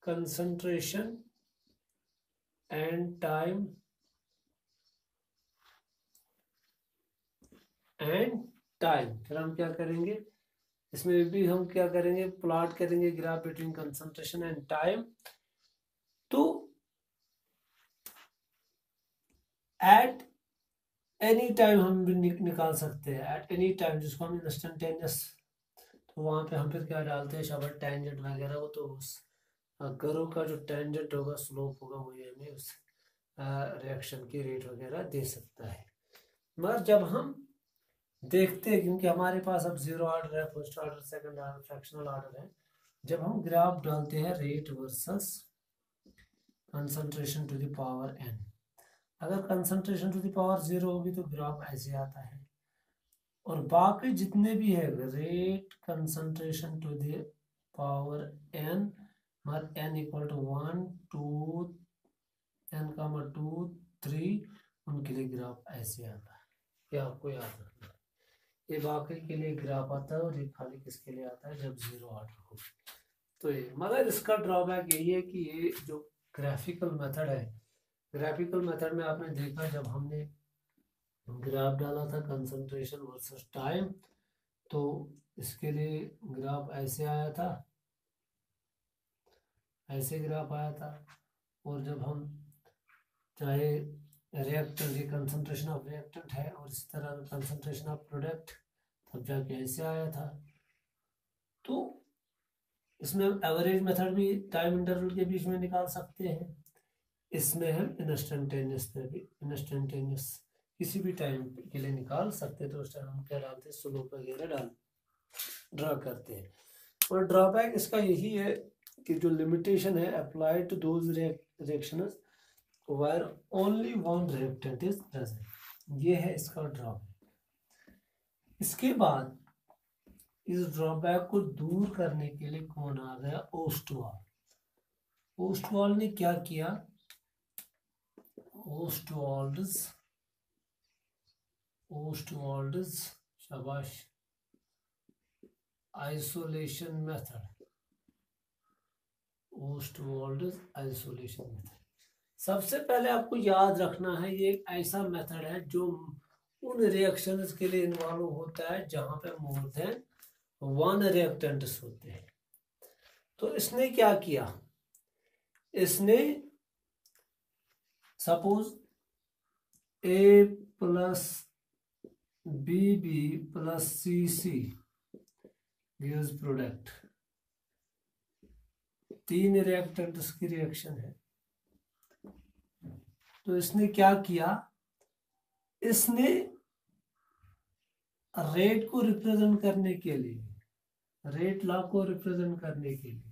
Concentration and time फिर हम क्या करेंगे, इसमें भी हम क्या करेंगे, प्लॉट करेंगे graph between concentration and time. तो एट एनी टाइम हम भी निकाल सकते हैं, एट एनी टाइम, जिसको हम इंस्टेंटेनियस, तो वहां पे हम फिर क्या डालते हैं शब्द टेंजेंट वगैरह, वो तो उस कर्व का जो टेंजेंट होगा, स्लोप होगा, वही हमें उस रिएक्शन की रेट वगैरह दे सकता है। मगर जब हम देखते हैं, क्योंकि हमारे पास अब जीरो ऑर्डर है, first order, second order, fractional order है, जब हम ग्राफ डालते हैं rate versus concentration to the power n, अगर कंसंट्रेशन टू द पावर 0 होगी तो ग्राफ ऐसे आता है, और बाकी जितने भी है rate concentration to the power n, मगर n इक्वल टू 1 2 n का 2 3, उनके लिए ग्राफ ऐसे आता है। ये आपको याद रखना है, ये बाकी के लिए ग्राफ आता है, और ये खाली किसके लिए आता है, जब जीरो ऑर्डर हो। तो ये, मगर इसका ड्रॉबैक यही है कि ये जो ग्राफिकल मेथड है, ग्राफिकल मेथड में आपने देखा जब हमने ग्राफ डाला था कंसंट्रेशन वर्सेस टाइम, तो इसके लिए ग्राफ ऐसे आया था, ऐसे ग्राफ आया था, और जब हम चाहे रिएक्टेंट, ये कंसंट्रेशन ऑफ रिएक्टेंट है, और इस तरह कंसंट्रेशन ऑफ प्रोडक्ट, तब जाके ऐसे आया था। तो इसमें एवरेज मेथड भी टाइम इंटरवल के बीच में निकाल सकते हैं, इसमें हम इंस्टेंटेनियस पे भी, इंस्टेंटेनियस किसी भी टाइम के लिए निकाल सकते हैं। तो उस टाइम हम क्या डालते हैं, स्लोप वगैरह ड्रा करते हैं। और ड्रॉबैक इसका यही है कि जो लिमिटेशन है, applied to those reactions where only one reactant is present, ये है इसका ड्रॉबैक। इसके बाद इस ड्रॉबैक को दूर करने के लिए कौन आ गया, ओस्टवाल। ओस्टवाल ने क्या किया, ओस्टवाल्ड्स शाबाश आइसोलेशन मेथड, ओस्टवाल्ड्स आइसोलेशन मेथड। सबसे पहले आपको याद रखना है, ये एक ऐसा मेथड है जो उन रिएक्शंस के लिए इन्वॉल्व होता है जहां पे मोर देन वन रिएक्टेंट्स होते हैं। तो इसने क्या किया, इसने सपोज ए प्लस बी बी प्लस सी सी गिव्स प्रोडक्ट, तीन रिएक्टेंट्स की रिएक्शन है। तो इसने क्या किया, इसने रेट को रिप्रेजेंट करने के लिए, रेट लॉ को रिप्रेजेंट करने के लिए,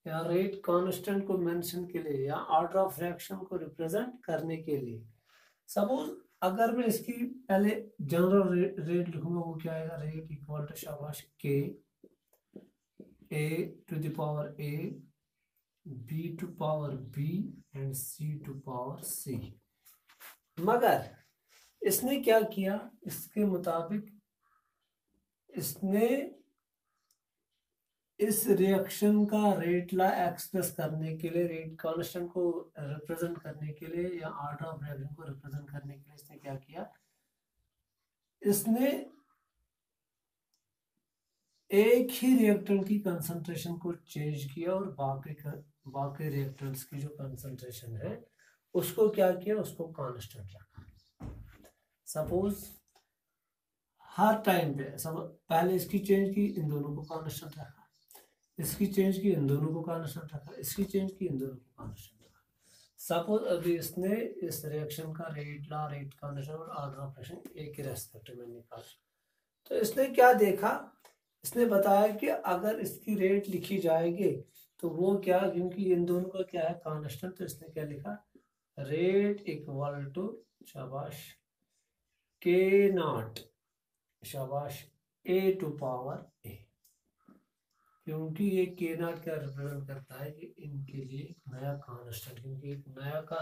या रेट कांस्टेंट को मेंशन के लिए, या ऑर्डर ऑफ रिएक्शन को रिप्रेजेंट करने के लिए, सपोज अगर मैं इसकी पहले जनरल रेट लिखूंगा, वो क्या आएगा, रेट इक्वल टू शाबाश के A to the power A, B to power B, and C to power C. मगर इसने क्या किया, इसके मुताबिक इसने इस रिएक्शन का रेट ला एक्सप्रेस करने के लिए, रेट कांस्टेंट को रिप्रेजेंट करने के लिए, या ऑर्डर ऑफ रिएक्शन को रिप्रेजेंट करने के लिए इसने क्या किया, इसने एक ही रिएक्टेंट की कंसंट्रेशन को चेंज किया, और बाकी रिएक्टेंट्स की जो कंसंट्रेशन है उसको क्या किया, उसको कांस्टेंट रखा। सपोज हर टाइम पे पहले इसकी चेंज की, इन दोनों को कांस्टेंट रखा, इसकी चेंज की, इन दोनों को कांस्टेंट रखा, इसकी चेंज की, इन दोनों को कांस्टेंट रखा। सपोज अभी इसने इस रिएक्शन का रेट ला, रेट कांस्टेंट और ऑर्डर ऑफ रिएक्शन एक ही रेस्पेक्ट में निकाला। तो इसने क्या देखा, इसने बताया कि अगर इसकी रेट लिखी जाएगी तो वो क्या, क्योंकि इन दोनों का क्या है कांस्टेंट, तो इसने क्या लिखा, रेट इक्वल टू शाबाश के नॉट शाबाश ए टू पावर ए, क्योंकि ये के नॉट क्या रिप्रेजेंट करता है कि इनके लिए एक नया कांस्टेंट, क्योंकि एक नया का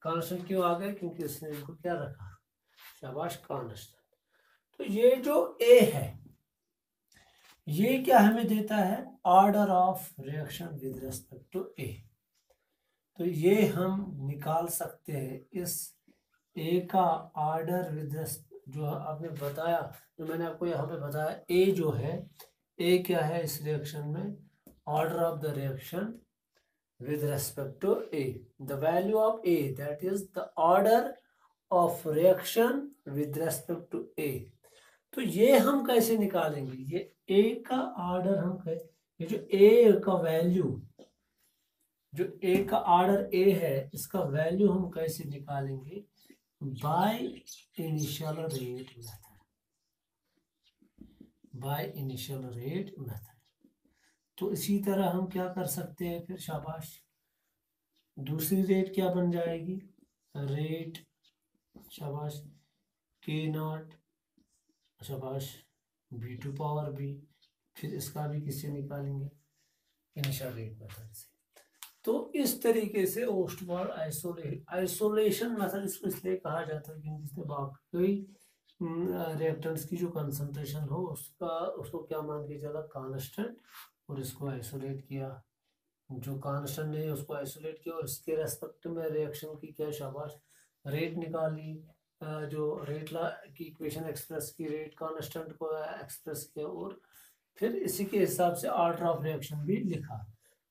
कांस्टेंट क्यों आ गया, क्योंकि इसने इनको क्या रखा, शाबाश कांस्टेंट। तो ये जो ए है, ये क्या हमें देता है, order of reaction with respect to A. तो ये हम निकाल सकते हैं इस ए का ऑर्डर विद, जो आपने बताया, जो मैंने आपको यहाँ पे बताया, ए जो है, ए क्या है इस रिएक्शन में, order of the reaction with respect to A. The value of A, that is the order of reaction with respect to A. तो ये हम कैसे निकालेंगे, ये A का ऑर्डर हम कैसे, ये जो A का वैल्यू, जो A का ऑर्डर A है, इसका वैल्यू हम कैसे निकालेंगे, by initial rate method, by initial rate method. तो इसी तरह हम क्या कर सकते हैं फिर, शाबाश, दूसरी रेट क्या बन जाएगी, रेट, शाबाश, के नॉट, शाबाश, बी टू पावर बी, फिर इसका भी किससे निकालेंगे, इनिशियल रेट मेथड से। तो इस तरीके से ओस्टवाल्ड आइसोलेशन मेथड इसको इसलिए कहा जाता है क्योंकि इसमें बाकी रिएक्टेंट्स की जो कंसंट्रेशन हो उसको क्या मान के चला, कांस्टेंट, और इसको आइसोलेट किया, जो कांस्टेंट नहीं उसको आइसोलेट किया, और इसके रेस्पेक्ट में रिएक्शन की क्या, शाबाश, रेट निकाली, जो रेट ला की इक्वेशन एक्सप्रेस की, रेट कांस्टेंट को एक्सप्रेस किया, और फिर इसी के हिसाब से ऑर्डर ऑफ रिएक्शन भी लिखा।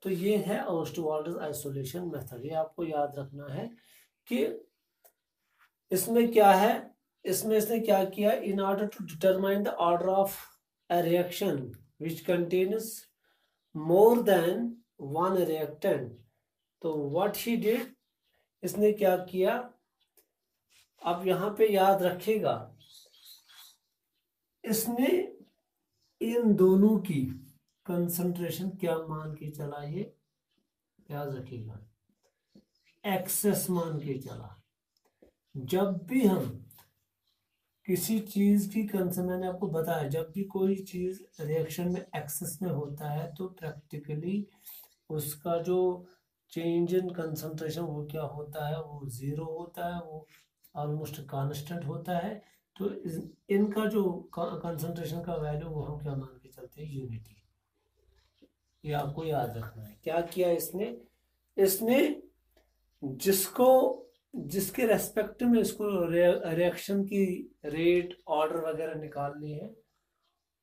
तो ये है ओस्टवाल्ड आइसोलेशन मेथड। ये आपको याद रखना है कि इसमें क्या है, इसमें इसने क्या किया, in order to determine the order of a reaction which contains more than one reactant, तो व्हाट ही डिड, इसने क्या किया, अब यहां पे याद रखिएगा, इसने इन दोनों की कंसंट्रेशन क्या मान के चला, ये याद रखिएगा, एक्सेस मान के चला। जब भी हम किसी चीज की मैंने आपको बताया, जब भी कोई चीज रिएक्शन में एक्सेस में होता है तो प्रैक्टिकली उसका जो चेंज इन कंसंट्रेशन वो क्या होता है, वो जीरो होता है, वो ऑलमोस्ट कांस्टेंट होता है। तो इनका जो कंसंट्रेशन का वैल्यू वो हम क्या मान के चलते हैं, यूनिटी। ये आपको याद रखना है। क्या किया इसने जिसके रेस्पेक्ट में इसको रिएक्शन की रेट, ऑर्डर वगैरह निकालनी है,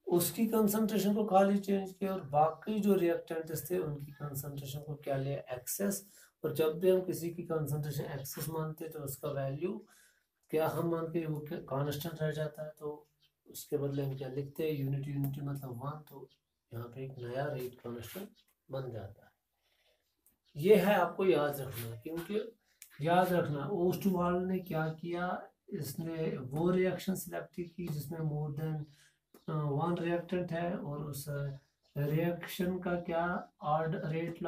उसकी कंसंट्रेशन को खाली चेंज किया, और बाकी जो रिएक्टेंट्स थे उनकी कंसंट्रेशन को क्या लिया, एक्सेस। और जब भी हम किसी की कंसंट्रेशन एक्सेस मानते हैं तो उसका वैल्यू क्या हम मान के वो कांस्टेंट रह जाता है, तो उसके बदले हम क्या लिखते हैं, यूनिटी, यूनिटी मतलब 1, तो यहाँ पे एक नया रेट कांस्टेंट बन जाता है। ये है आपको याद रखना, क्योंकि याद रखना ओस्टवाल्ड ने क्या किया, इसने वो रिएक्शन सिलेक्ट की जिसमें मोर देन वन रिएक्टेंट है, और उस रिएक्शन का क्या ऑर्डर रेट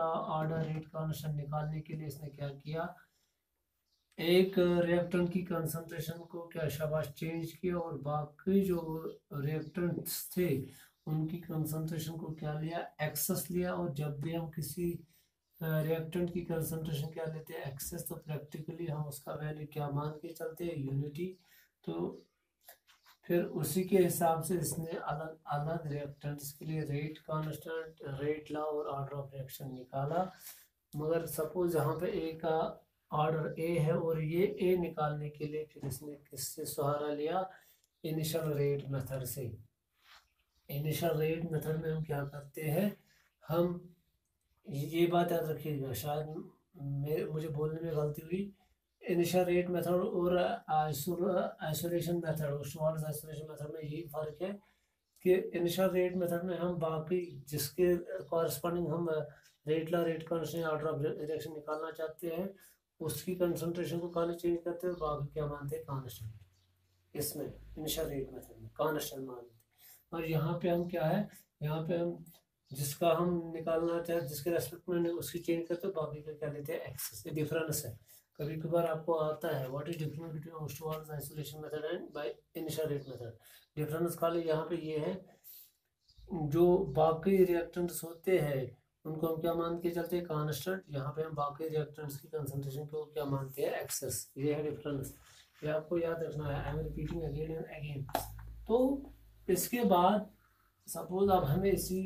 कांस्टेंट निकालने के लिए इसने क्या किया, एक रिएक्टेंट की कंसंट्रेशन को क्या, शाबाश, चेंज किया, और बाकी जो रिएक्टेंट्स थे उनकी कंसंट्रेशन को क्या लिया, एक्सेस लिया। और जब भी हम किसी रिएक्टेंट की कंसंट्रेशन क्या लेते हैं, एक्सेस, तो प्रैक्टिकली हम उसका वैल्यू क्या मान के चलते हैं, यूनिटी। तो फिर उसी के हिसाब से इसने अलग अलग रिएक्टेंट्स के लिए रेट कांस्टेंट, रेट लॉ और ऑर्डर ऑफ रिएक्शन निकाला। मगर सपोज यहाँ पे ए का ऑर्डर ए है और ये ए निकालने के लिए फिर इसने किससे सहारा लिया, इनिशियल रेट मेथड से। इनिशियल रेट मेथड में हम क्या करते हैं, हम ये बात याद रखिएगा, शायद मुझे बोलने में गलती हुई, इनिशियल रेट मेथड और isolation method, Ostwald isolation method में यही फर्क है कि इनिशियल रेट मेथड में हम बाकी जिसके कॉरस्पॉन्डिंग हम rate law, rate constant, order of reaction निकालना चाहते हैं, उसकी कंसंट्रेशन को खाली चेंज करते हैं, बाकी क्या मानते हैं, कांस्टेंट। इसमें इनिशियल रेट मेथड में कांस्टेंट मानते हैं। और यहाँ पे हम क्या है, यहाँ पे हम जिसका हम निकालना चाहे, जिसके रेस्पेक्ट में उसकी चेंज करते हैं, बाकी का क्या लेते हैं, एक्सेस। ये डिफरेंस है, कभी कभार आपको आता है, what is difference between Ostwald isolation method and by initial rate method. Difference खाली यहाँ पे ये है, जो बाकी रिएक्टेंट्स होते हैं उनको हम क्या मान के चलते हैं, कांस्टेंट। यहाँ पे हम बाकी रिएक्टेंट्स की कंसंट्रेशन को क्या मानते हैं, एक्सेस। ये है डिफरेंस, ये आपको याद रखना है। I am repeating again and again. तो इसके बाद सपोज अब हमें इसी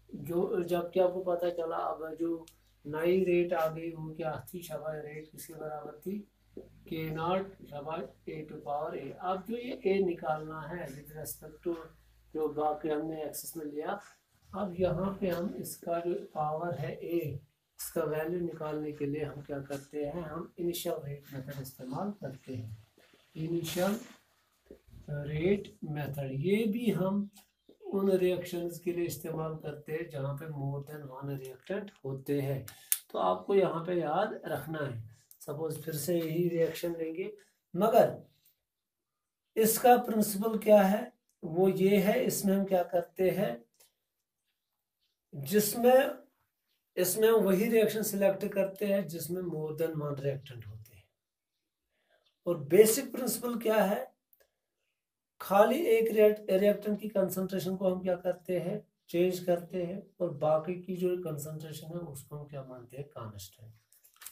जो जबकि आपको पता चला अब जो नई रेट आ गई वो क्या थी, शबा रेट किसके बराबर थी, के not Shaba A to power ए। अब जो ये ए निकालना है विद रेस्पेक्ट टू जो बाकी हमने एक्सेस में लिया, अब यहाँ पे हम इसका जो पावर है ए, इसका वैल्यू निकालने के लिए हम क्या करते हैं, हम इनिशियल रेट मेथड इस्तेमाल करते हैं। इनिशियल रेट मेथड ये भी हम उन रिएक्शंस के लिए इस्तेमाल करते हैं जहाँ पे मोर देन वन रिएक्टेंट होते हैं। तो आपको यहाँ पे याद रखना है। सपोज फिर से यही रिएक्शन लेंगे, मगर इसका प्रिंसिपल क्या है, वो ये है, इसमें हम क्या करते हैं, इसमें हम वही रिएक्शन सिलेक्ट करते हैं जिसमें मोर देन वन रिएक्टेंट होते हैं। और बेसिक प्रिंसिपल क्या है, खाली एक रिएक्टेंट की कंसंट्रेशन को हम क्या करते हैं, चेंज करते हैं, और बाकी की जो कंसंट्रेशन है उसको हम क्या मानते हैं, कांस्टेंट।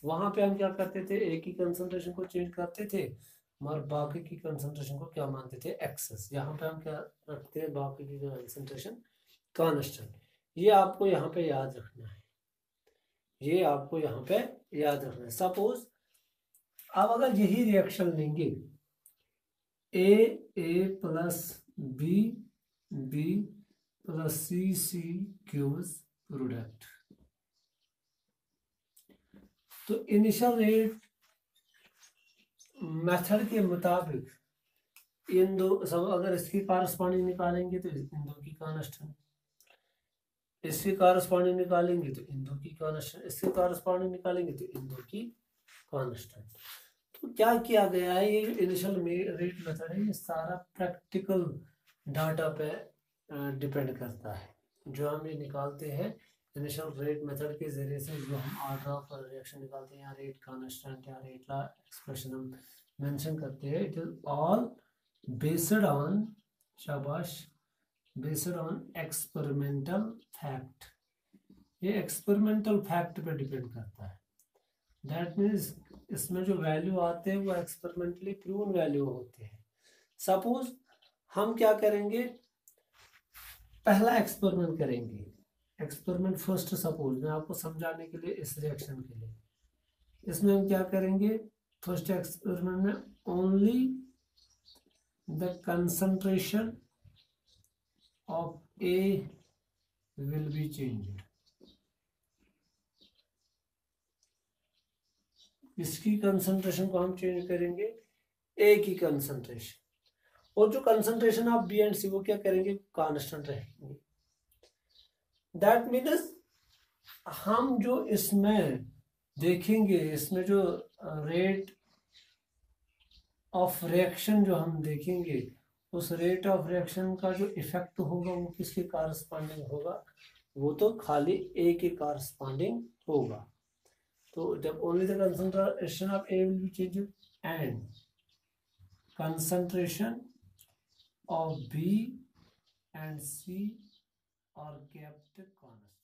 वहां पे हम क्या करते थे, एक ही कंसंट्रेशन को चेंज करते थे, मगर बाकी की कंसंट्रेशन को क्या मानते थे, एक्सेस। यहाँ पे हम क्या रखते हैं, बाकी की कंसंट्रेशन कांस्टेंट। ये आपको यहाँ पे याद रखना है, ये आपको यहाँ पे याद रखना है। सपोज अब अगर यही रिएक्शन लेंगे, A plus B plus C gives product, तो इनिशियल रेट मेथड के मुताबिक इन दो सब, अगर इसकी कॉरस्पॉन्डिंग निकालेंगे तो इन दो की कांस्टेंट, इसकी कॉरस्पॉन्डिंग निकालेंगे तो इन दो की कांस्टेंट, इसकी कॉरस्पॉन्डिंग निकालेंगे तो इन दो की कांस्टेंट। तो क्या किया गया है, ये जो इनिशियल रेट मेथड है ये सारा प्रैक्टिकल डाटा पे डिपेंड करता है। जो हम ये निकालते हैं इनिशियल रेट मेथड के जरिए से, जो हम ऑर्डर ऑफ रिएक्शन निकालते हैं या रेट कांस्टेंट या रेट ला एक्सप्रेशन हम मेंशन करते हैं, it is all based on, शाबाश, बेस्ड ऑन एक्सपेरिमेंटल फैक्ट। ये एक्सपेरिमेंटल फैक्ट पे डिपेंड करता है। दैट मीन्स इसमें जो वैल्यू आते हैं वो एक्सपेरिमेंटली प्रूवन वैल्यू होते हैं। सपोज हम क्या करेंगे, पहला एक्सपेरिमेंट करेंगे, एक्सपेरिमेंट फर्स्ट, सपोज मैं आपको समझाने के लिए इस रिएक्शन के लिए, इसमें हम क्या करेंगे, फर्स्ट एक्सपेरिमेंट में only the concentration of A will be changed. इसकी कंसंट्रेशन को हम चेंज करेंगे, ए की कंसंट्रेशन, और जो कंसंट्रेशन ऑफ बी एंड सी वो क्या करेंगे, कांस्टेंट रहेंगे। दैट मीन्स हम जो इसमें देखेंगे, इसमें जो रेट ऑफ रिएक्शन जो हम देखेंगे, उस रेट ऑफ रिएक्शन का जो इफेक्ट होगा वो किसके कॉरस्पॉन्डिंग होगा, वो तो खाली ए के कॉरस्पॉन्डिंग होगा। तो जब only the concentration of A will be changed and concentration of B and C are kept constant.